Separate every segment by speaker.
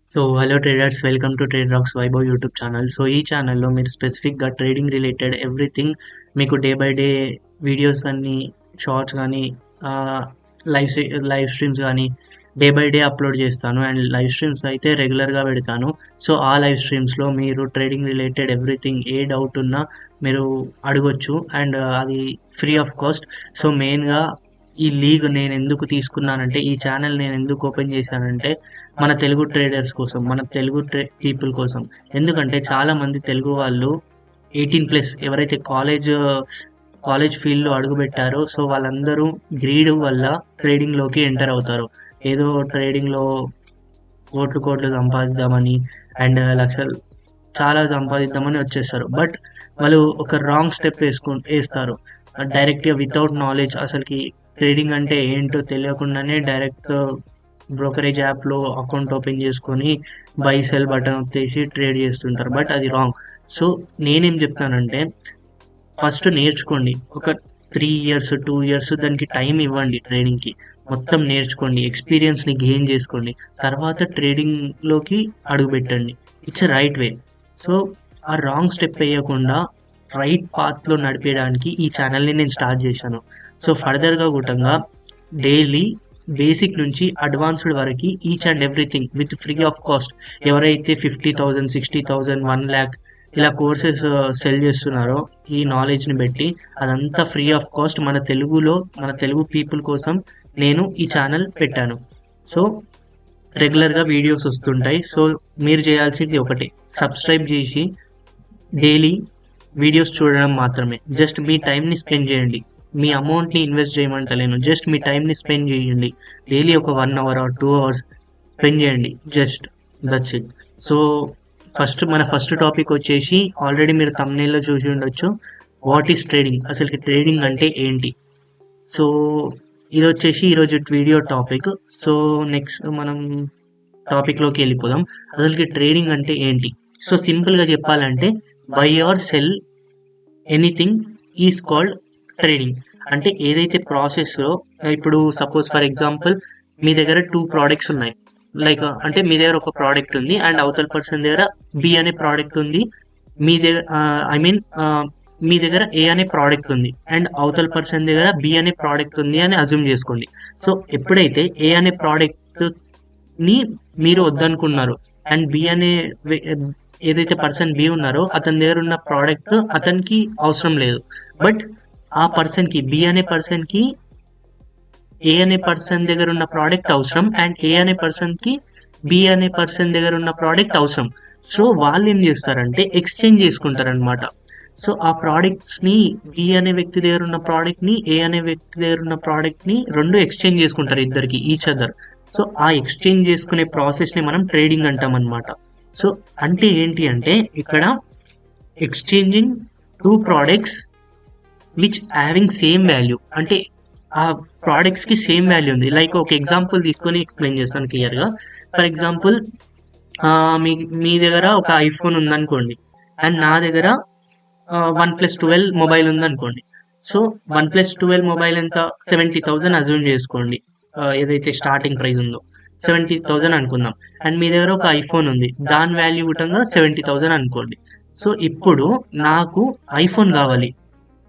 Speaker 1: So hello traders, welcome to trade rocks Vaibhav YouTube channel. So ఈ ఛానల్లో మీరు స్పెసిఫిక్గా ట్రేడింగ్ రిలేటెడ్ ఎవ్రీథింగ్ మీకు డే బై డే వీడియోస్ కానీ, షార్ట్స్ కానీ, లైవ్ లైవ్ స్ట్రీమ్స్ కానీ డే బై డే అప్లోడ్ చేస్తాను. అండ్ లైవ్ స్ట్రీమ్స్ అయితే రెగ్యులర్గా పెడతాను. సో ఆ లైవ్ స్ట్రీమ్స్లో మీరు ట్రేడింగ్ రిలేటెడ్ ఎవ్రీథింగ్ ఏ డౌట్ ఉన్నా మీరు అడగొచ్చు. అండ్ అది ఫ్రీ ఆఫ్ కాస్ట్. సో మెయిన్గా ఈ లీగ్ నేను ఎందుకు తీసుకున్నానంటే, ఈ ఛానల్ నేను ఎందుకు ఓపెన్ చేశానంటే మన తెలుగు ట్రేడర్స్ కోసం, మన తెలుగు పీపుల్ కోసం. ఎందుకంటే చాలామంది తెలుగు వాళ్ళు 18+ ఎవరైతే కాలేజ్ ఫీల్డ్లో అడుగుపెట్టారో సో వాళ్ళందరూ గ్రీడ్ వల్ల ట్రేడింగ్లోకి ఎంటర్ అవుతారు. ఏదో ట్రేడింగ్లో కోట్లు సంపాదిద్దామని అండ్ లక్షలు చాలా సంపాదిద్దామని వచ్చేస్తారు. బట్ వాళ్ళు ఒక రాంగ్ స్టెప్ వేస్తారు. డైరెక్ట్గా వితౌట్ నాలెడ్జ్, అసలుకి ట్రేడింగ్ అంటే ఏంటో తెలియకుండానే డైరెక్ట్ బ్రోకరేజ్ యాప్లో అకౌంట్ ఓపెన్ చేసుకొని బై సెల్ బటన్ వచ్చేసి ట్రేడ్ చేస్తుంటారు. బట్ అది రాంగ్. సో నేనేం చెప్తానంటే, ఫస్ట్ నేర్చుకోండి. ఒక 3 years 2 years దానికి టైం ఇవ్వండి. ట్రేడింగ్కి మొత్తం నేర్చుకోండి, ఎక్స్పీరియన్స్ని గెయిన్ చేసుకోండి. తర్వాత ట్రేడింగ్లోకి అడుగుపెట్టండి. It's right way. సో ఆ రాంగ్ స్టెప్ వేయకుండా రైట్ పాత్లో నడిపేయడానికి ఈ ఛానల్ని నేను స్టార్ట్ చేశాను. సో ఫర్దర్గా కూడంగా డైలీ బేసిక్ నుంచి అడ్వాన్స్డ్ వరకు each and everything with free of cost. ఎవరైతే 50,000 60,000 1 lakh ఇలా కోర్సెస్ సెల్ చేస్తున్నారో ఈ నాలెడ్జ్ని బట్టి, అదంతా ఫ్రీ ఆఫ్ కాస్ట్ మన తెలుగు పీపుల్ కోసం నేను ఈ ఛానల్ పెట్టాను. సో రెగ్యులర్గా వీడియోస్ వస్తుంటాయి. సో మీరు చేయాల్సింది ఒకటే, సబ్స్క్రైబ్ చేసి డైలీ వీడియోస్ చూడడం మాత్రమే. జస్ట్ మీ టైంని స్పెండ్ చేయండి. మీ అమౌంట్ని ఇన్వెస్ట్ చేయమంటలేను, జస్ట్ మీ టైంని స్పెండ్ చేయండి. డైలీ ఒక 1 hour or 2 hours స్పెండ్ చేయండి. Just that's it. సో మన ఫస్ట్ టాపిక్ వచ్చేసి ఆల్రెడీ మీరు thumbnail-లో చూసి ఉండొచ్చు. వాట్ ఈస్ ట్రేడింగ్, అసలుకి ట్రేడింగ్ అంటే ఏంటి. సో ఇది వచ్చేసి ఈరోజు వీడియో టాపిక్. సో నెక్స్ట్ మనం టాపిక్లోకి వెళ్ళిపోదాం. అసలుకి ట్రేడింగ్ అంటే ఏంటి. సో సింపుల్గా చెప్పాలంటే, buy or sell anything is called trading. అంటే ఏదైతే ప్రాసెస్లో, ఇప్పుడు సపోజ్ ఫర్ ఎగ్జాంపుల్ మీ దగ్గర 2 products ఉన్నాయి. లైక్ అంటే మీ దగ్గర ఒక ప్రోడక్ట్ ఉంది అండ్ అవతల పర్సన్ దగ్గర బి అనే ప్రోడక్ట్ ఉంది. మీ దగ్గర మీ దగ్గర ఏ అనే ప్రోడక్ట్ ఉంది అండ్ అవతల పర్సన్ దగ్గర బి అనే ప్రోడక్ట్ ఉంది అని అజ్యూమ్ చేసుకోండి. సో ఎప్పుడైతే ఏ అనే ప్రోడక్ట్ని మీరు వద్దనుకున్నారు అండ్ బి అనే ఏదైతే పర్సన్ బి ఉన్నారో అతని దగ్గర ఉన్న ప్రోడక్ట్ అతనికి అవసరం లేదు. బట్ ఆ పర్సన్కి, బి అనే పర్సన్కి ఏ అనే పర్సన్ దగ్గర ఉన్న ప్రోడక్ట్ అవసరం అండ్ ఏ అనే పర్సన్కి బి అనే పర్సన్ దగ్గర ఉన్న ప్రోడక్ట్ అవసరం. సో వాళ్ళు ఏం చేస్తారంటే ఎక్స్చేంజ్ చేసుకుంటారనమాట. సో ఆ ప్రోడక్ట్స్ని, బి అనే వ్యక్తి దగ్గర ఉన్న ప్రోడక్ట్ని, ఏ అనే వ్యక్తి దగ్గర ఉన్న ప్రోడక్ట్ని రెండు ఎక్స్చేంజ్ చేసుకుంటారు ఇద్దరికి, ఈచ్ అదర్. సో ఆ ఎక్స్చేంజ్ చేసుకునే ప్రాసెస్ని మనం ట్రేడింగ్ అంటాం అనమాట. సో అంటే ఏంటి అంటే, ఇక్కడ exchanging 2 products which having same value. అంటే ఆ ప్రోడక్ట్స్కి సేమ్ వాల్యూ ఉంది. లైక్ ఒక ఎగ్జాంపుల్ తీసుకొని ఎక్స్ప్లెయిన్ చేస్తాను క్లియర్గా. ఫర్ ఎగ్జాంపుల్ మీ దగ్గర ఒక ఐఫోన్ ఉందనుకోండి అండ్ నా దగ్గర 1+12 మొబైల్ ఉందనుకోండి. సో 1+12 మొబైల్ ఎంత, 70,000 అజ్యూమ్ చేసుకోండి. ఏదైతే స్టార్టింగ్ ప్రైస్ ఉందో 70,000 అనుకుందాం. అండ్ మీ దగ్గర ఒక ఐఫోన్ ఉంది, దాని వాల్యూ కూడా 70,000 అనుకోండి. సో ఇప్పుడు నాకు ఐఫోన్ కావాలి,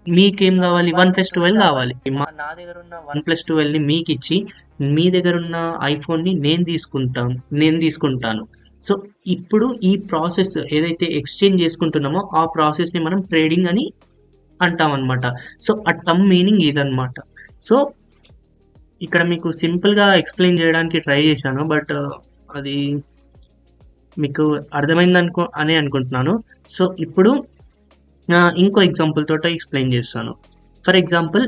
Speaker 1: మీకేం కావాలి, 1+12 కావాలి. నా దగ్గర ఉన్న 1+12ని మీకు ఇచ్చి మీ దగ్గర ఉన్న ఐఫోన్ని నేను తీసుకుంటాను. సో ఇప్పుడు ఈ ప్రాసెస్ ఏదైతే ఎక్స్చేంజ్ చేసుకుంటున్నామో ఆ ప్రాసెస్ని మనం ట్రేడింగ్ అని అంటాం అనమాట. సో ఆ టర్మ్ మీనింగ్ ఇదనమాట. సో ఇక్కడ మీకు సింపుల్గా ఎక్స్ప్లెయిన్ చేయడానికి ట్రై చేశాను, బట్ అది మీకు అర్థమైంది అని అనుకుంటున్నాను. సో ఇప్పుడు ఇంకో ఎగ్జాంపుల్ తోటి ఎక్స్ప్లెయిన్ చేస్తాను. ఫర్ ఎగ్జాంపుల్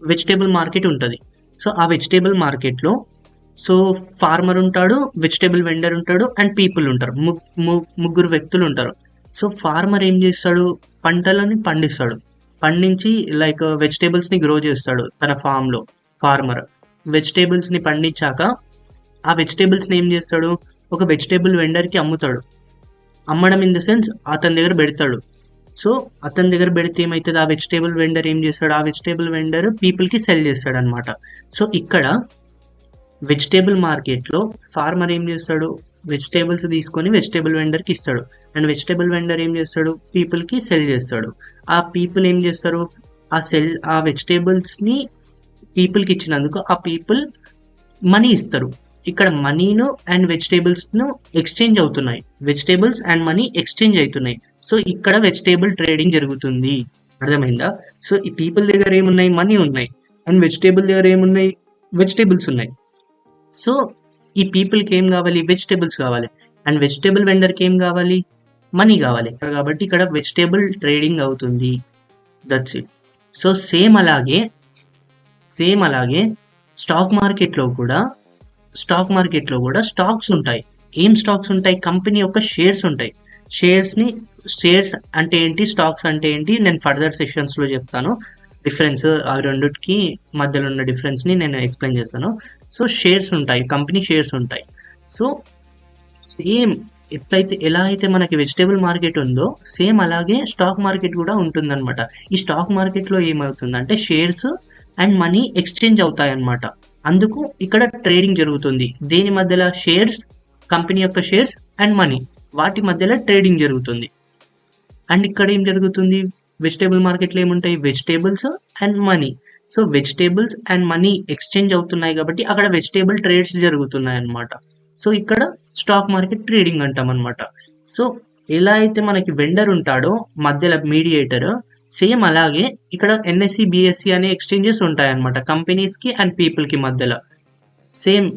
Speaker 1: వెజిటేబుల్ మార్కెట్ ఉంటుంది. సో ఆ వెజిటేబుల్ మార్కెట్లో సో ఫార్మర్ ఉంటాడు, వెజిటేబుల్ వెండర్ ఉంటాడు అండ్ పీపుల్ ఉంటారు. ముగ్గురు వ్యక్తులు ఉంటారు. సో ఫార్మర్ ఏం చేస్తాడు, పంటలని పండించి లైక్ వెజిటేబుల్స్ని గ్రో చేస్తాడు తన ఫామ్లో. ఫార్మర్ వెజిటేబుల్స్ని పండించాక ఆ వెజిటేబుల్స్ని ఏం చేస్తాడు, ఒక వెజిటేబుల్ వెండర్కి అమ్ముతాడు. అమ్మడం ఇన్ ద సెన్స్ అతని దగ్గర పెడతాడు. సో అతని దగ్గర పెడితే ఏమవుతుంది, ఆ వెజిటేబుల్ వెండర్ ఏం చేస్తాడు, ఆ వెజిటేబుల్ వెండర్ పీపుల్కి సెల్ చేస్తాడు అనమాట. సో ఇక్కడ వెజిటేబుల్ మార్కెట్లో ఫార్మర్ ఏం చేస్తాడు, వెజిటేబుల్స్ తీసుకొని వెజిటేబుల్ వెండర్కి ఇస్తాడు. అండ్ వెజిటేబుల్ వెండర్ ఏం చేస్తాడు, పీపుల్కి సెల్ చేస్తాడు. ఆ పీపుల్ ఏం చేస్తారు, ఆ వెజిటేబుల్స్ని పీపుల్కి ఇచ్చినందుకు ఆ పీపుల్ మనీ ఇస్తారు. ఇక్కడ మనీను అండ్ వెజిటేబుల్స్ను ఎక్స్చేంజ్ అవుతున్నాయి, వెజిటేబుల్స్ అండ్ మనీ ఎక్స్చేంజ్ అవుతున్నాయి. సో ఇక్కడ వెజిటేబుల్ ట్రేడింగ్ జరుగుతుంది. అర్థమైందా? సో ఈ పీపుల్ దగ్గర ఏమున్నాయి, మనీ ఉన్నాయి. అండ్ వెజిటేబుల్ దగ్గర ఏమున్నాయి, వెజిటేబుల్స్ ఉన్నాయి. సో ఈ పీపుల్కి ఏం కావాలి, వెజిటేబుల్స్ కావాలి. అండ్ వెజిటేబుల్ వెండర్కి ఏం కావాలి, మనీ కావాలి. కాబట్టి ఇక్కడ వెజిటేబుల్ ట్రేడింగ్ అవుతుంది. That's it. సో సేమ్ అలాగే స్టాక్ మార్కెట్లో కూడా స్టాక్స్ ఉంటాయి. ఏం స్టాక్స్ ఉంటాయి, కంపెనీ యొక్క షేర్స్ ఉంటాయి. షేర్స్ అంటే ఏంటి, స్టాక్స్ అంటే ఏంటి, నేను ఫర్దర్ సెషన్స్లో చెప్తాను. డిఫరెన్స్, ఆ రెండుకి మధ్యలో ఉన్న డిఫరెన్స్ని నేను ఎక్స్ప్లెయిన్ చేస్తాను. సో షేర్స్ ఉంటాయి, కంపెనీ షేర్స్ ఉంటాయి. సో సేమ్ ఎలా అయితే మనకి వెజిటేబుల్ మార్కెట్ ఉందో సేమ్ అలాగే స్టాక్ మార్కెట్ కూడా ఉంటుందన్నమాట. ఈ స్టాక్ మార్కెట్లో ఏమవుతుందంటే షేర్స్ అండ్ మనీ ఎక్స్చేంజ్ అవుతాయి అన్నమాట. అందుకు ఇక్కడ ట్రేడింగ్ జరుగుతుంది. దేని మధ్యలో, షేర్స్, కంపెనీ యొక్క షేర్స్ అండ్ మనీ, వాటి మధ్యలో ట్రేడింగ్ జరుగుతుంది. అండ్ ఇక్కడ ఏం జరుగుతుంది, వెజిటేబుల్ మార్కెట్లో ఏముంటాయి, vegetables and money. So vegetables and money exchange అవుతున్నాయి కాబట్టి అక్కడ వెజిటేబుల్ ట్రేడ్స్ జరుగుతున్నాయి అన్నమాట. సో ఇక్కడ స్టాక్ మార్కెట్ ట్రేడింగ్ అంటాం అనమాట. సో ఎలా అయితే మనకి వెండర్ ఉంటాడో మధ్యలో మీడియేటర్, సేమ్ అలాగే ఇక్కడ ఎన్ఎస్సి బిఎస్సి అనే ఎక్స్చేంజెస్ ఉంటాయన్నమాట కంపెనీస్కి అండ్ పీపుల్కి మధ్యలో. సేమ్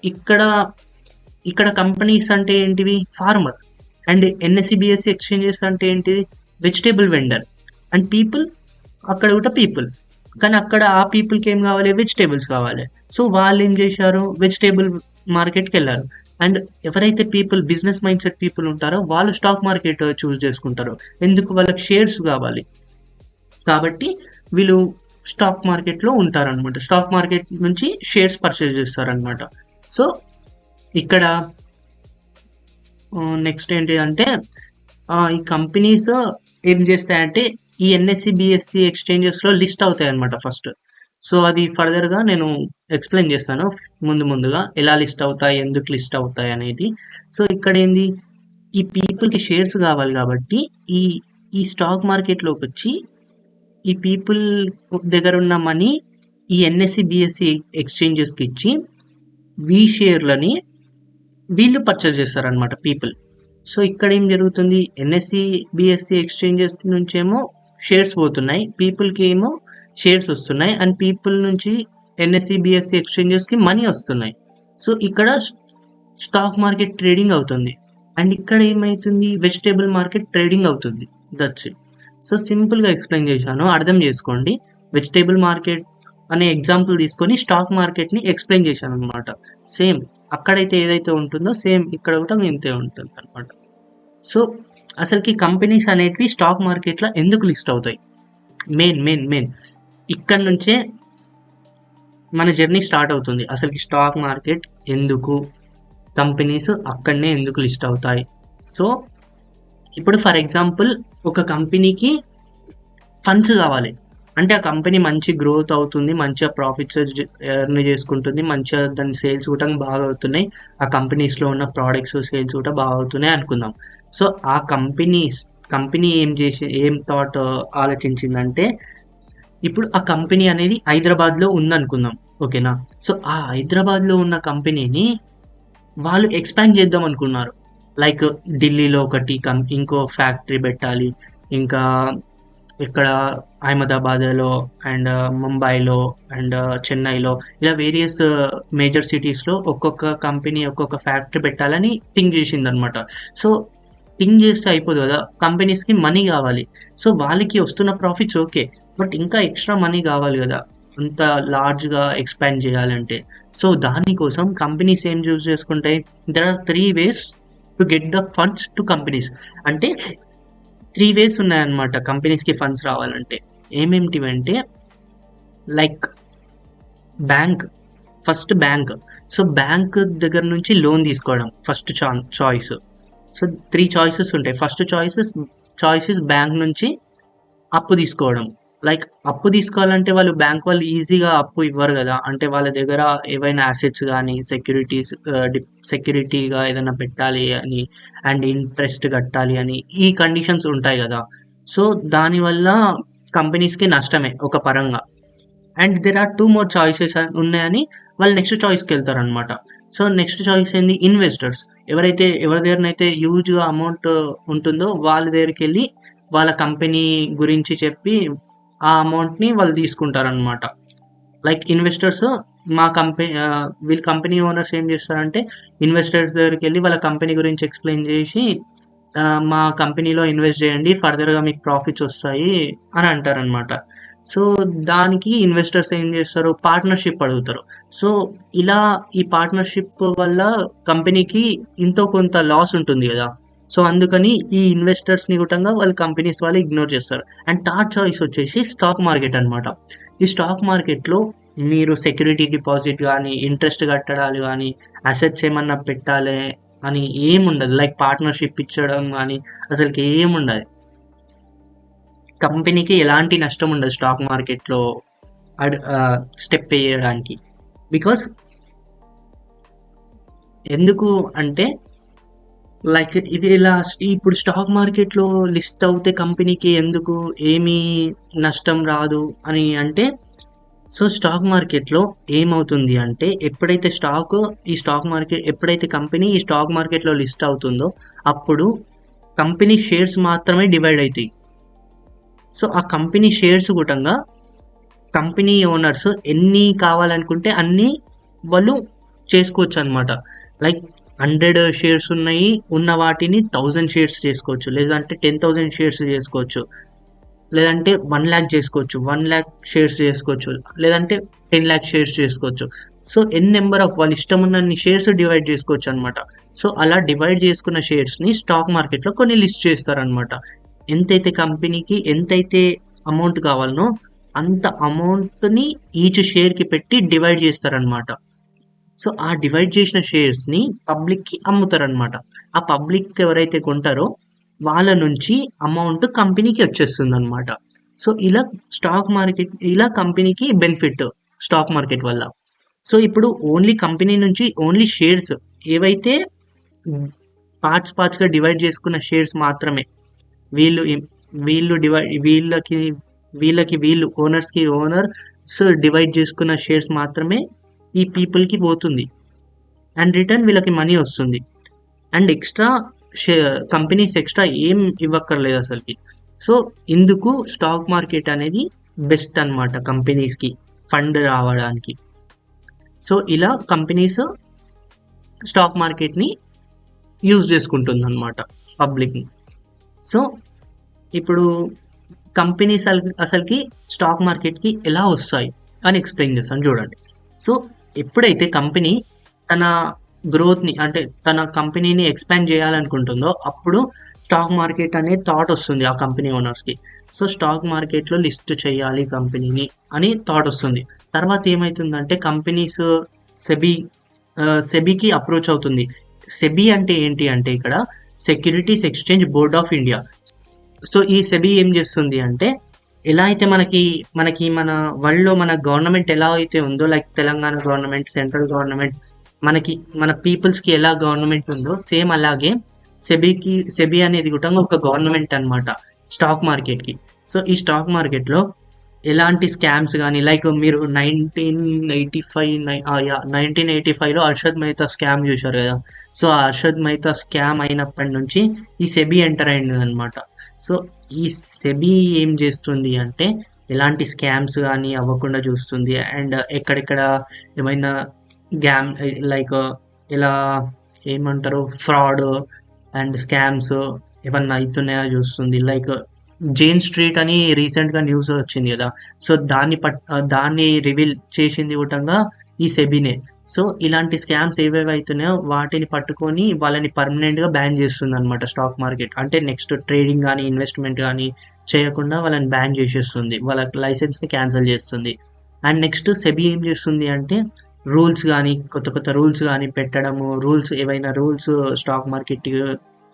Speaker 1: ఇక్కడ కంపెనీస్ అంటే ఏంటివి, farmer. And NSC BSC exchanges అంటే ఏంటిది, వెజిటేబుల్ వెండర్. అండ్ పీపుల్, అక్కడ కూడా పీపుల్, కానీ అక్కడ ఆ పీపుల్కి ఏం కావాలి, వెజిటేబుల్స్ కావాలి. సో వాళ్ళు ఏం చేశారు, వెజిటేబుల్ మార్కెట్కి వెళ్ళారు. అండ్ ఎవరైతే people business mind set people ఉంటారో వాళ్ళు స్టాక్ మార్కెట్ చూస్ చేసుకుంటారు. ఎందుకు, వాళ్ళకి షేర్స్ కావాలి కాబట్టి వీళ్ళు స్టాక్ మార్కెట్లో ఉంటారనమాట. స్టాక్ మార్కెట్ నుంచి షేర్స్ పర్చేజ్ చేస్తారనమాట. సో ఇక్కడ నెక్స్ట్ ఏంటి అంటే ఈ కంపెనీస్ ఏం చేస్తాయంటే ఈ ఎన్ఎస్సి బిఎస్సి ఎక్స్చేంజెస్లో లిస్ట్ అవుతాయి అనమాట ఫస్ట్. సో అది ఫర్దర్గా నేను ఎక్స్ప్లెయిన్ చేస్తాను ముందుగా ఎలా లిస్ట్ అవుతాయి, ఎందుకు లిస్ట్ అవుతాయి అనేది. సో ఇక్కడ ఏంది, ఈ పీపుల్కి షేర్స్ కావాలి కాబట్టి ఈ స్టాక్ మార్కెట్లోకి వచ్చి ఈ పీపుల్ దగ్గర ఉన్న మనీ ఈ ఎన్ఎస్సి బిఎస్సి ఎక్స్చేంజెస్కి ఇచ్చి షేర్లని వీళ్ళు పర్చేజ్ చేస్తారనమాట పీపుల్. సో ఇక్కడ ఏం జరుగుతుంది, ఎన్ఎస్సి బిఎస్సి ఎక్స్చేంజెస్ నుంచేమో షేర్స్ పోతున్నాయి, పీపుల్కి ఏమో షేర్స్ వస్తున్నాయి. అండ్ పీపుల్ నుంచి ఎన్ఎస్సి బిఎస్సి ఎక్స్చేంజెస్కి మనీ వస్తున్నాయి. సో ఇక్కడ స్టాక్ మార్కెట్ ట్రేడింగ్ అవుతుంది. అండ్ ఇక్కడ ఏమవుతుంది, వెజిటేబుల్ మార్కెట్ ట్రేడింగ్ అవుతుంది. That's it. సో సింపుల్గా ఎక్స్ప్లెయిన్ చేశాను, అర్థం చేసుకోండి. వెజిటేబుల్ మార్కెట్ అనే ఎగ్జాంపుల్ తీసుకొని స్టాక్ మార్కెట్ని ఎక్స్ప్లెయిన్ చేశాను అనమాట. సేమ్ అక్కడైతే ఏదైతే ఉంటుందో సేమ్ ఇక్కడ కూడా ఇంతే ఉంటుంది అనమాట. సో అసలుకి కంపెనీస్ అనేటివి స్టాక్ మార్కెట్లో ఎందుకు లిస్ట్ అవుతాయి, మెయిన్ ఇక్కడ నుంచే మన జర్నీ స్టార్ట్ అవుతుంది. అసలుకి స్టాక్ మార్కెట్ ఎందుకు, కంపెనీస్ అక్కడనే ఎందుకు లిస్ట్ అవుతాయి. సో ఇప్పుడు ఫర్ ఎగ్జాంపుల్ ఒక కంపెనీకి ఫండ్స్ కావాలి అంటే ఆ కంపెనీ మంచి గ్రోత్ అవుతుంది, మంచిగా ప్రాఫిట్స్ ఎర్న్ చేసుకుంటుంది, మంచిగా దాని సేల్స్ కూడా బాగా అవుతున్నాయి, ఆ కంపెనీస్లో ఉన్న ప్రోడక్ట్స్ సేల్స్ కూడా బాగా అవుతున్నాయి అనుకుందాం. సో ఆ కంపెనీ ఏం థాట్ ఆలోచించిందంటే, ఇప్పుడు ఆ కంపెనీ అనేది హైదరాబాద్లో ఉందనుకుందాం, ఓకేనా. సో ఆ హైదరాబాద్లో ఉన్న కంపెనీని వాళ్ళు ఎక్స్పాండ్ చేద్దాం అనుకున్నారు. లైక్ ఢిల్లీలో ఒకటి ఇంకో ఫ్యాక్టరీ పెట్టాలి, ఇంకా ఇక్కడ అహ్మదాబాద్లో అండ్ ముంబైలో అండ్ చెన్నైలో ఇలా వేరియస్ మేజర్ సిటీస్లో ఒక్కొక్క కంపెనీ ఒక్కొక్క ఫ్యాక్టరీ పెట్టాలని థింక్ చేసిందనమాట. సో థింక్ చేస్తే అయిపోదు కదా, కంపెనీస్కి మనీ కావాలి. సో వాళ్ళకి వస్తున్న ప్రాఫిట్స్ ఓకే, బట్ ఇంకా ఎక్స్ట్రా మనీ కావాలి కదా అంత లార్జ్గా ఎక్స్పాండ్ చేయాలంటే. సో దానికోసం కంపెనీస్ ఏం చూస్ చేసుకుంటాయి, there are 3 ways to get the funds to companies. అంటే 3 ways ఉన్నాయన్నమాట కంపెనీస్కి ఫండ్స్ రావాలంటే. ఏమేమిటివంటే like first bank. So bank దగ్గర నుంచి లోన్ తీసుకోవడం ఫస్ట్ చాయిస్. సో 3 choices ఉంటాయి. ఫస్ట్ చాయిస్ బ్యాంక్ నుంచి అప్పు తీసుకోవడం, లైక్ అప్పు తీసుకోవాలంటే వాళ్ళు బ్యాంక్ వాళ్ళు ఈజీగా అప్పు ఇవ్వరు కదా. అంటే వాళ్ళ దగ్గర ఏవైనా అసెట్స్ కానీ సెక్యూరిటీగా ఏదైనా పెట్టాలి అని, అండ్ ఇంట్రెస్ట్ కట్టాలి అని ఈ కండిషన్స్ ఉంటాయి కదా. సో దానివల్ల కంపెనీస్కి నష్టమే ఒక పరంగా. And there are 2 more choices ఉన్నాయని వాళ్ళు నెక్స్ట్ చాయిస్‌కి వెళ్తారనమాట. సో నెక్స్ట్ చాయిస్ ఏంది, ఇన్వెస్టర్స్. ఎవరి దగ్గరనైతే హ్యూజ్‌గా అమౌంట్ ఉంటుందో వాళ్ళ దగ్గరికెళ్ళి వాళ్ళ కంపెనీ గురించి చెప్పి ఆ అమౌంట్‌ని వాళ్ళు తీసుకుంటారనమాట. లైక్ ఇన్వెస్టర్స్ వీళ్ళ కంపెనీ ఓనర్స్ ఏం చేస్తారంటే ఇన్వెస్టర్స్ దగ్గరికెళ్ళి వాళ్ళ కంపెనీ గురించి ఎక్స్‌ప్లెయిన్ చేసి మా కంపెనీలో ఇన్వెస్ట్ చేయండి, ఫర్దర్‌గా మీకు ప్రాఫిట్స్ వస్తాయి అని అంటారనమాట. సో దానికి ఇన్వెస్టర్స్ ఏం చేస్తారు, పార్ట్నర్‌షిప్ అడుగుతారు. సో ఇలా ఈ పార్ట్నర్‌షిప్ వల్ల కంపెనీకి ఎంతో కొంత లాస్ ఉంటుంది గదా. సో అందుకని ఈ ఇన్వెస్టర్స్‌ని గుటంగా వాళ్ళ కంపెనీస్ వాళ్ళు ఇగ్నోర్ చేస్తారు. అండ్ థర్డ్ చాయిస్ వచ్చేసి స్టాక్ మార్కెట్ అనమాట. ఈ స్టాక్ మార్కెట్‌లో మీరు సెక్యూరిటీ డిపాజిట్ గానీ, ఇంట్రెస్ట్ కట్టడాలు గానీ, అసెట్స్ ఏమన్నా పెట్టాలి అని ఏముండదు. లైక్ పార్ట్నర్‌షిప్ ఇచ్చడం గానీ అసలుకి ఏముండదు. కంపెనీకి ఎలాంటి నష్టం ఉండదు స్టాక్ మార్కెట్‌లో స్టెప్ ఎయ్యడానికి. బికాస్ ఎందుకు అంటే లైక్ ఇది ఇలా ఇప్పుడు స్టాక్ మార్కెట్‌లో లిస్ట్ అవుతే కంపెనీకి ఎందుకు ఏమీ నష్టం రాదు అని అంటే, సో స్టాక్ మార్కెట్‌లో ఏమవుతుంది అంటే ఎప్పుడైతే కంపెనీ ఈ స్టాక్ మార్కెట్‌లో లిస్ట్ అవుతుందో అప్పుడు కంపెనీ షేర్స్ మాత్రమే డివైడ్ అయితాయి. సో ఆ కంపెనీ షేర్స్ గుటంగా కంపెనీ ఓనర్స్ ఎన్ని కావాలనుకుంటే అన్ని వాళ్ళు చేసుకోవచ్చు అనమాట. లైక్ 100 షేర్స్ ఉన్న వాటిని 1000 షేర్స్ చేసుకోవచ్చు, లేదంటే 10,000 షేర్స్ చేసుకోవచ్చు, లేదంటే 1,00,000 చేసుకోవచ్చు, 1,00,000 షేర్స్ చేసుకోవచ్చు, లేదంటే 10,00,000 షేర్స్ చేసుకోవచ్చు. సో నెంబర్ ఆఫ్ వాళ్ళ ఇష్టం ఉన్నన్ని షేర్స్ డివైడ్ చేసుకోవచ్చు అనమాట. సో అలా డివైడ్ చేసుకున్న షేర్స్ని స్టాక్ మార్కెట్లో కొన్ని లిస్ట్ చేస్తారనమాట. కంపెనీకి ఎంతైతే అమౌంట్ కావాలనో అంత అమౌంట్ని ఈచ్ షేర్కి పెట్టి డివైడ్ చేస్తారనమాట. సో ఆ డివైడ్ చేసిన షేర్స్ని పబ్లిక్కి అమ్ముతారనమాట. ఆ పబ్లిక్ ఎవరైతే కొంటారో వాళ్ళ నుంచి అమౌంట్ కంపెనీకి వచ్చేస్తుంది అనమాట. సో ఇలా కంపెనీకి బెనిఫిట్ స్టాక్ మార్కెట్ వల్ల. సో ఇప్పుడు కంపెనీ నుంచి ఓన్లీ షేర్స్ ఏవైతే పార్ట్స్గా డివైడ్ చేసుకున్న షేర్స్ మాత్రమే వీళ్ళు ఓనర్స్ డివైడ్ చేసుకున్న షేర్స్ మాత్రమే ఈ పీపుల్కి పోతుంది. అండ్ రిటర్న్ వీళ్ళకి మనీ వస్తుంది. అండ్ కంపెనీస్ ఎక్స్ట్రా ఏం ఇవ్వక్కర్లేదు అసలుకి. సో ఇందుకు స్టాక్ మార్కెట్ అనేది బెస్ట్ అనమాట కంపెనీస్కి ఫండ్ రావడానికి. సో ఇలా కంపెనీస్ స్టాక్ మార్కెట్ని యూజ్ చేసుకుంటుంది అనమాట పబ్లిక్ని. సో ఇప్పుడు కంపెనీస్ అసలుకి స్టాక్ మార్కెట్కి ఎలా వస్తాయి అని ఎక్స్ప్లెయిన్ చేస్తాను చూడండి. సో ఎప్పుడైతే కంపెనీ తన గ్రోత్ని అంటే తన కంపెనీని ఎక్స్పాండ్ చేయాలనుకుంటుందో అప్పుడు స్టాక్ మార్కెట్ అనే థాట్ వస్తుంది ఆ కంపెనీ ఓనర్స్కి. సో స్టాక్ మార్కెట్లో లిస్ట్ చేయాలి కంపెనీని అని థాట్ వస్తుంది. తర్వాత ఏమవుతుందంటే కంపెనీస్ సెబీకి అప్రోచ్ అవుతుంది. సెబీ అంటే ఏంటి అంటే ఇక్కడ securities exchange board of India. So ఈ సెబీ ఏం చేస్తుంది అంటే ఎలా అయితే మనకి మన వరల్డ్లో మన గవర్నమెంట్ ఎలా అయితే ఉందో, like Telangana government, central government, మన పీపుల్స్కి ఎలా గవర్నమెంట్ ఉందో సేమ్ అలాగే సెబీ అనేది కూడా ఒక గవర్నమెంట్ అనమాట స్టాక్ మార్కెట్కి. సో ఈ స్టాక్ మార్కెట్లో ఎలాంటి స్కామ్స్ కానీ, లైక్ మీరు 1985లో అర్షద్ మెహతా స్కామ్ చూశారు కదా. సో ఆ అర్షద్ మెహతా స్కామ్ అయినప్పటి నుంచి ఈ సెబీ ఎంటర్ అయింది అనమాట. సో ఈ సెబీ ఏం చేస్తుంది అంటే ఎలాంటి స్కామ్స్ కానీ అవ్వకుండా చూస్తుంది. అండ్ ఎక్కడెక్కడ ఏమైనా లైక్ ఇలా ఏమంటారు ఫ్రాడ్ అండ్ స్కామ్స్ ఏమన్నా అవుతున్నాయో చూస్తుంది. లైక్ జైన్ స్ట్రీట్ అని రీసెంట్గా న్యూస్ వచ్చింది కదా. సో దాన్ని రివీల్ చేసింది కూడా ఈ సెబీనే. సో ఇలాంటి స్కామ్స్ ఏవేవి అవుతున్నాయో వాటిని పట్టుకొని వాళ్ళని పర్మనెంట్గా బ్యాన్ చేస్తుంది అనమాట స్టాక్ మార్కెట్. అంటే నెక్స్ట్ ట్రేడింగ్ కానీ ఇన్వెస్ట్మెంట్ కానీ చేయకుండా వాళ్ళని బ్యాన్ చేసేస్తుంది, వాళ్ళ లైసెన్స్ని క్యాన్సిల్ చేస్తుంది. అండ్ నెక్స్ట్ సెబీ ఏం చేస్తుంది అంటే రూల్స్ కానీ కొత్త రూల్స్ కానీ పెట్టడము, ఏవైనా రూల్స్ స్టాక్ మార్కెట్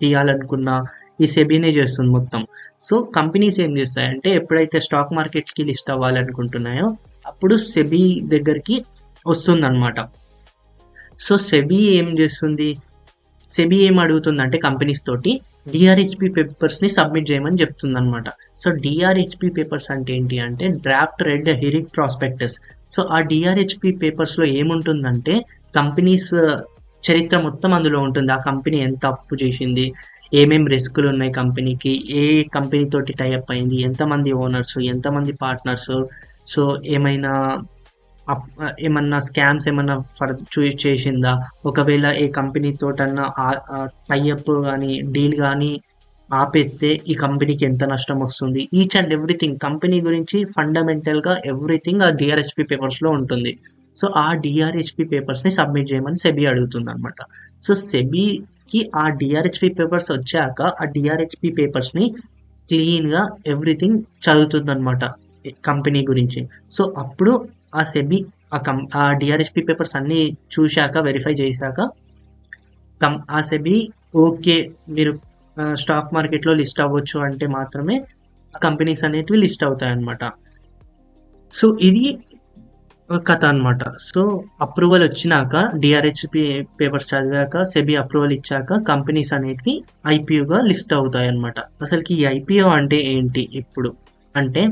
Speaker 1: తీయాలనుకున్నా ఈ సెబీనే చేస్తుంది మొత్తం. సో కంపెనీస్ ఏం చేస్తాయంటే ఎప్పుడైతే స్టాక్ మార్కెట్కి లిస్ట్ అవ్వాలనుకుంటున్నాయో అప్పుడు సెబీ దగ్గరికి వస్తుందన్నమాట. సో సెబీ ఏం చేస్తుంది, సెబీ ఏం అడుగుతుందంటే కంపెనీస్ తోటి డిఆర్హెచ్పి పేపర్స్ని సబ్మిట్ చేయమని చెప్తుందన్నమాట. సో డిఆర్హెచ్పి పేపర్స్ అంటే ఏంటి అంటే draft red Herrick prospectus. So ఆ డిఆర్హెచ్పి పేపర్స్లో ఏముంటుందంటే కంపెనీస్ చరిత్ర మొత్తం అందులో ఉంటుంది. ఆ కంపెనీ ఎంత అప్పు చేసింది, ఏమేం రిస్కులు ఉన్నాయి కంపెనీకి, ఏ కంపెనీ తోటి టైఅప్ అయింది, ఎంతమంది ఓనర్స్, ఎంతమంది పార్ట్నర్స్, సో ఏమన్నా స్కామ్స్ ఏమన్నా చేసిందా, ఒకవేళ ఏ కంపెనీ తోటన్నా టైఅప్ కానీ డీల్ కానీ ఆపేస్తే ఈ కంపెనీకి ఎంత నష్టం వస్తుంది, ఈచ్ అండ్ ఎవ్రీథింగ్ కంపెనీ గురించి ఫండమెంటల్గా ఎవ్రీథింగ్ ఆ డిఆర్హెచ్పి పేపర్స్లో ఉంటుంది. సో ఆ డిఆర్హెచ్పి పేపర్స్ని సబ్మిట్ చేయమని సెబీ అడుగుతుంది అనమాట. సో సెబీకి ఆ డిఆర్హెచ్పి పేపర్స్ వచ్చాక ఆ డిఆర్హెచ్పి పేపర్స్ని క్లీన్గా ఎవ్రీథింగ్ చదువుతుంది అనమాట కంపెనీ గురించి. సో అప్పుడు ఆ సెబీ ఆ డిఆర్హెచ్పి పేపర్స్ అన్నీ చూశాక వెరిఫై చేశాక ఆ సెబీ ఓకే మీరు స్టాక్ మార్కెట్లో లిస్ట్ అవ్వచ్చు అంటే మాత్రమే కంపెనీస్ అనేటివి లిస్ట్ అవుతాయి అన్నమాట. సో ఇది కథ అనమాట. సో అప్రూవల్ వచ్చినాక డిఆర్హెచ్పి పేపర్స్ చదివాక సెబీ అప్రూవల్ ఇచ్చాక కంపెనీస్ అనేటివి ఐపీఓగా లిస్ట్ అవుతాయి అన్నమాట. అసలుకి ఈ ఐపీఓ అంటే ఏంటి ఇప్పుడు అంటే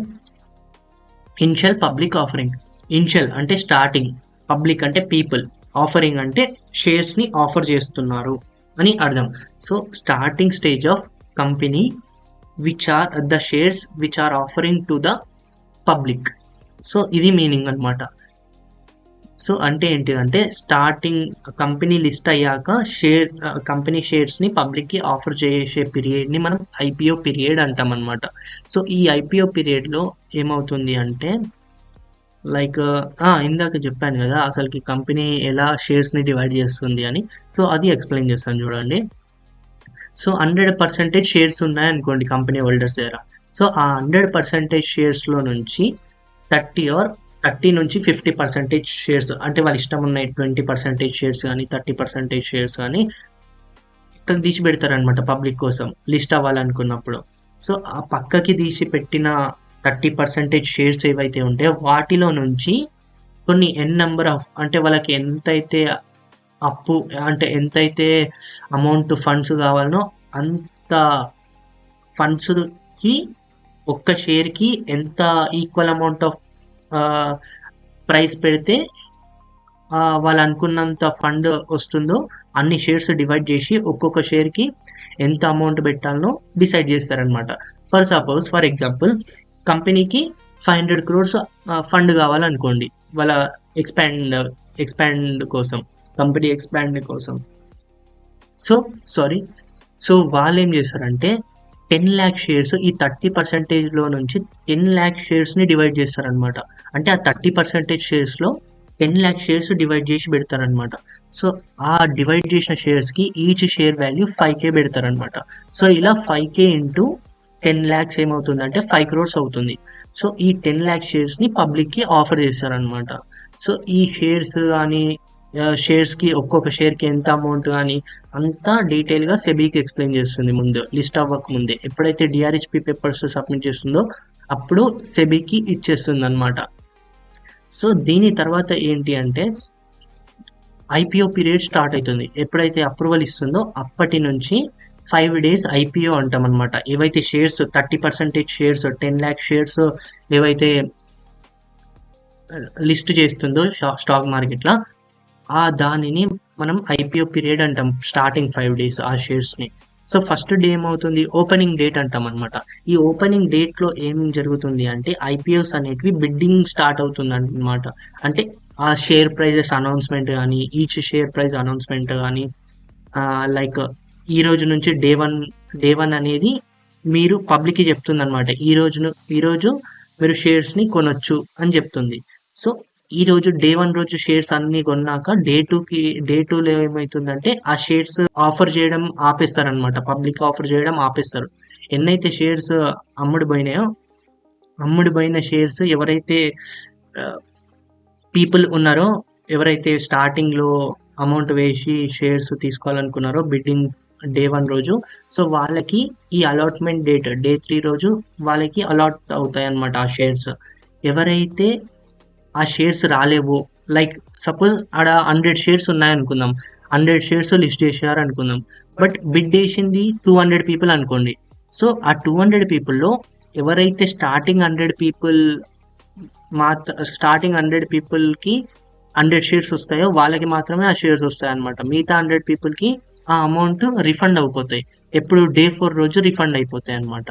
Speaker 1: ఇనిషియల్ పబ్లిక్ ఆఫరింగ్. ఇనిషియల్ అంటే స్టార్టింగ్, పబ్లిక్ అంటే పీపుల్, ఆఫరింగ్ అంటే షేర్స్ని ఆఫర్ చేస్తున్నారు అని అర్థం. So starting stage of company which are the shares which are offering to the public. So ఇది మీనింగ్ అనమాట. సో అంటే ఏంటిదంటే స్టార్టింగ్ కంపెనీ లిస్ట్ అయ్యాక కంపెనీ షేర్స్ని పబ్లిక్కి ఆఫర్ చేసే పీరియడ్ని మనం ఐపీఓ పీరియడ్ అంటాం అనమాట. సో ఈ ఐపీఓ పీరియడ్లో ఏమవుతుంది అంటే లైక్ ఇందాక చెప్పాను కదా అసలుకి కంపెనీ ఎలా షేర్స్ని డివైడ్ చేస్తుంది అని. సో అది ఎక్స్ప్లెయిన్ చేస్తాను చూడండి. సో 100% షేర్స్ ఉన్నాయనుకోండి కంపెనీ హోల్డర్స్ దగ్గర. సో ఆ 100% షేర్స్లో నుంచి 30 నుంచి 50% షేర్స్ అంటే వాళ్ళ ఇష్టం ఉన్నాయి 20% షేర్స్ కానీ 30% షేర్స్ కానీ ఇక్కడ తీసి పెడతారనమాట పబ్లిక్ కోసం లిస్ట్ అవ్వాలనుకున్నప్పుడు. సో ఆ పక్కకి తీసి పెట్టిన 30% షేర్స్ ఏవైతే ఉంటాయో వాటిలో నుంచి కొన్ని నెంబర్ ఆఫ్ అంటే వాళ్ళకి ఎంతైతే అప్పు అంటే ఎంతైతే అమౌంట్ ఫండ్స్ కావాలనో అంత ఫండ్స్కి ఒక్క షేర్కి ఎంత ఈక్వల్ అమౌంట్ ఆఫ్ ప్రైస్ పెడితే వాళ్ళు అనుకున్నంత ఫండ్ వస్తుందో అన్ని షేర్స్ డివైడ్ చేసి ఒక్కొక్క షేర్కి ఎంత అమౌంట్ పెట్టాలనో డిసైడ్ చేస్తారనమాట. ఫర్ ఎగ్జాంపుల్ కంపెనీకి 500 crores ఫండ్ కావాలనుకోండి వాళ్ళ ఎక్స్పాండ్ కోసం, కంపెనీ ఎక్స్పాండ్ కోసం. సో వాళ్ళు ఏం చేస్తారంటే 10 lakh షేర్స్ ఈ 30%లో నుంచి 10 lakh షేర్స్ని డివైడ్ చేస్తారనమాట. అంటే ఆ 30% షేర్స్లో 10 lakh షేర్స్ డివైడ్ చేసి పెడతారనమాట. సో ఆ డివైడ్ చేసిన షేర్స్కి ఈచ్ షేర్ వాల్యూ 5K పెడతారనమాట. సో ఇలా 5K ఇంటూ 10 lakhs ఏమవుతుందంటే 5 crores అవుతుంది. సో ఈ 10 lakh షేర్స్ని పబ్లిక్కి ఆఫర్ చేస్తారనమాట. సో ఈ షేర్స్ కానీ షేర్స్కి ఒక్కొక్క షేర్కి ఎంత అమౌంట్ కానీ అంతా డీటెయిల్గా సెబీకి ఎక్స్ప్లెయిన్ చేస్తుంది ముందు లిస్ట్ అవ్వక ముందే. ఎప్పుడైతే డిఆర్హెచ్పి పేపర్స్ సబ్మిట్ చేస్తుందో అప్పుడు సెబీకి ఇచ్చేస్తుంది అనమాట. సో దీని తర్వాత ఏంటి అంటే ఐపీఓ పీరియడ్ స్టార్ట్ అవుతుంది. ఎప్పుడైతే అప్రూవల్ ఇస్తుందో అప్పటి నుంచి 5 days ఐపీఓ అంటాం అనమాట. ఏవైతే షేర్స్ 30% షేర్స్ 10 lakh షేర్స్ ఏవైతే లిస్ట్ చేస్తుందో స్టాక్ మార్కెట్లో దానిని మనం ఐపీఓ పీరియడ్ అంటాం. స్టార్టింగ్ 5 days ఆ షేర్స్ని. సో ఫస్ట్ డే ఏమవుతుంది ఓపెనింగ్ డేట్ అంటాం అనమాట. ఈ ఓపెనింగ్ డేట్లో ఏం జరుగుతుంది అంటే ఐపీఓస్ అనేటివి బిడ్డింగ్ స్టార్ట్ అవుతుంది అనమాట. అంటే ఆ షేర్ ప్రైజెస్ అనౌన్స్మెంట్ కానీ ఈచ్ షేర్ ప్రైజ్ అనౌన్స్మెంట్ కానీ లైక్ ఈ రోజు నుంచి డే వన్ అనేది మీరు పబ్లిక్కి చెప్తుంది అనమాట. ఈరోజు మీరు షేర్స్ని కొనొచ్చు అని చెప్తుంది. సో ఈరోజు డే 1 రోజు షేర్స్ అన్ని కొన్నాక డే 2లో ఏమవుతుందంటే ఆ షేర్స్ ఆఫర్ చేయడం ఆపేస్తారనమాట. పబ్లిక్ ఆఫర్ చేయడం ఆపేస్తారు. ఎన్నైతే షేర్స్ అమ్ముడుపోయిన షేర్స్ ఎవరైతే పీపుల్ ఉన్నారో, ఎవరైతే స్టార్టింగ్లో అమౌంట్ వేసి షేర్స్ తీసుకోవాలనుకున్నారో బిడ్డింగ్ డే 1 రోజు. సో వాళ్ళకి ఈ అలాట్మెంట్ డేట్ డే 3 రోజు వాళ్ళకి అలాట్ అవుతాయి అన్నమాట ఆ షేర్స్. ఎవరైతే ఆ షేర్స్ రాలేవు, లైక్ సపోజ్ ఆడ 100 షేర్స్ ఉన్నాయనుకుందాం, 100 షేర్స్ లిస్ట్ చేశారు అనుకుందాం, బట్ బిడ్ చేసింది 200 పీపుల్ అనుకోండి. సో ఆ 200 పీపుల్లో ఎవరైతే స్టార్టింగ్ 100 పీపుల్కి 100 షేర్స్ వస్తాయో వాళ్ళకి మాత్రమే ఆ షేర్స్ వస్తాయి అనమాట. మిగతా 100 పీపుల్కి ఆ అమౌంట్ రిఫండ్ అయిపోతాయి. ఎప్పుడు డే 4 రోజు రిఫండ్ అయిపోతాయి అనమాట.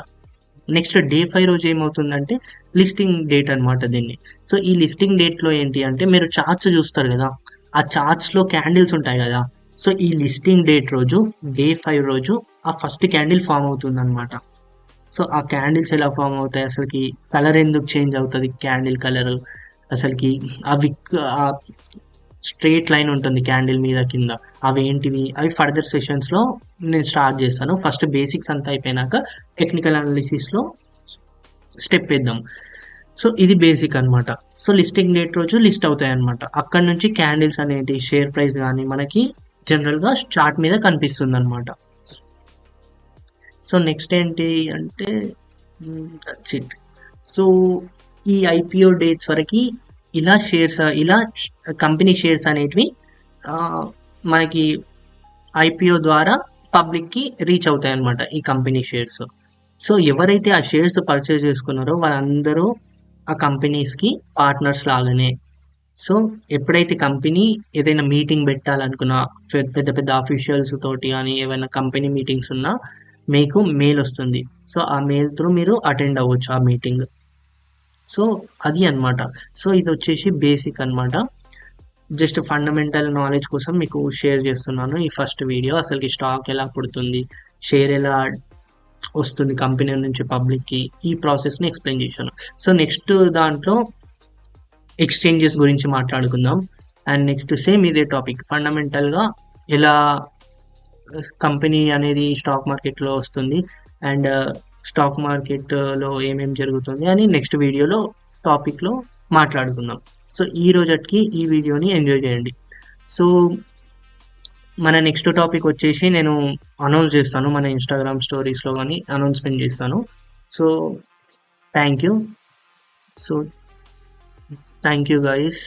Speaker 1: నెక్స్ట్ డే 5 రోజు ఏమవుతుందంటే లిస్టింగ్ డేట్ అనమాట దీన్ని. సో ఈ లిస్టింగ్ డేట్లో ఏంటి అంటే మీరు చార్ట్స్ చూస్తారు కదా, ఆ చార్ట్స్లో క్యాండిల్స్ ఉంటాయి కదా. సో ఈ లిస్టింగ్ డేట్ రోజు డే 5 రోజు ఆ ఫస్ట్ క్యాండిల్ ఫామ్ అవుతుంది అనమాట. సో ఆ క్యాండిల్స్ ఎలా ఫామ్ అవుతాయి, అసలుకి కలర్ ఎందుకు చేంజ్ అవుతుంది, క్యాండిల్ కలర్ అసలుకి అవి ఆ స్ట్రేట్ లైన్ ఉంటుంది క్యాండిల్ మీద కింద, అవి ఏంటివి అవి ఫర్దర్ సెషన్స్లో నేను స్టార్ట్ చేస్తాను. ఫస్ట్ బేసిక్స్ అంతా అయిపోయినాక టెక్నికల్ అనాలిసిస్లో స్టెప్ వేద్దాం. సో ఇది బేసిక్ అనమాట. సో లిస్టింగ్ డేట్ రోజు లిస్ట్ అవుతాయి అనమాట. అక్కడ నుంచి క్యాండిల్స్ అనేటి షేర్ ప్రైస్ కానీ మనకి జనరల్గా చార్ట్ మీద కనిపిస్తుంది అనమాట. సో నెక్స్ట్ ఏంటి అంటే దట్స్ ఇట్. సో ఈ ఐపీఓ డేట్స్ వరకు ఇలా కంపెనీ షేర్స్ అనేటివి మనకి ఐపీఓ ద్వారా పబ్లిక్కి రీచ్ అవుతాయి అన్నమాట ఈ కంపెనీ షేర్స్. సో ఎవరైతే ఆ షేర్స్ పర్చేస్ చేసుకున్నారో వాళ్ళందరూ ఆ కంపెనీస్కి పార్ట్నర్స్ లాగానే. సో ఎప్పుడైతే కంపెనీ ఏదైనా మీటింగ్ పెట్టాలనుకున్నా, పెద్ద పెద్ద అఫీషియల్స్ తోటి కానీ ఏమైనా కంపెనీ మీటింగ్స్ ఉన్నా మీకు మెయిల్ వస్తుంది. సో ఆ మెయిల్ త్రూ మీరు అటెండ్ అవ్వచ్చు ఆ మీటింగ్. సో అది అనమాట. సో ఇది వచ్చేసి బేసిక్ అనమాట. జస్ట్ ఫండమెంటల్ నాలెడ్జ్ కోసం మీకు షేర్ చేస్తున్నాను ఈ ఫస్ట్ వీడియో. అసలుకి స్టాక్ ఎలా పుడుతుంది, షేర్ ఎలా వస్తుంది కంపెనీ నుంచి పబ్లిక్కి, ఈ ప్రాసెస్ని ఎక్స్ప్లెయిన్ చేశాను. సో నెక్స్ట్ దాంట్లో ఎక్స్చేంజెస్ గురించి మాట్లాడుకుందాం. అండ్ నెక్స్ట్ సేమ్ ఇదే టాపిక్, ఫండమెంటల్గా ఎలా కంపెనీ అనేది స్టాక్ మార్కెట్లో వస్తుంది అండ్ స్టాక్ మార్కెట్లో ఏమేమి జరుగుతుంది అని నెక్స్ట్ వీడియోలో టాపిక్లో మాట్లాడుకుందాం. సో ఈ రోజుకి ఈ వీడియోని ఎంజాయ్ చేయండి. సో మన నెక్స్ట్ టాపిక్ వచ్చేసి నేను అనౌన్స్ చేస్తాను, మన ఇన్స్టాగ్రామ్ స్టోరీస్లో కానీ అనౌన్స్మెంట్ చేస్తాను. So thank you. So thank you guys.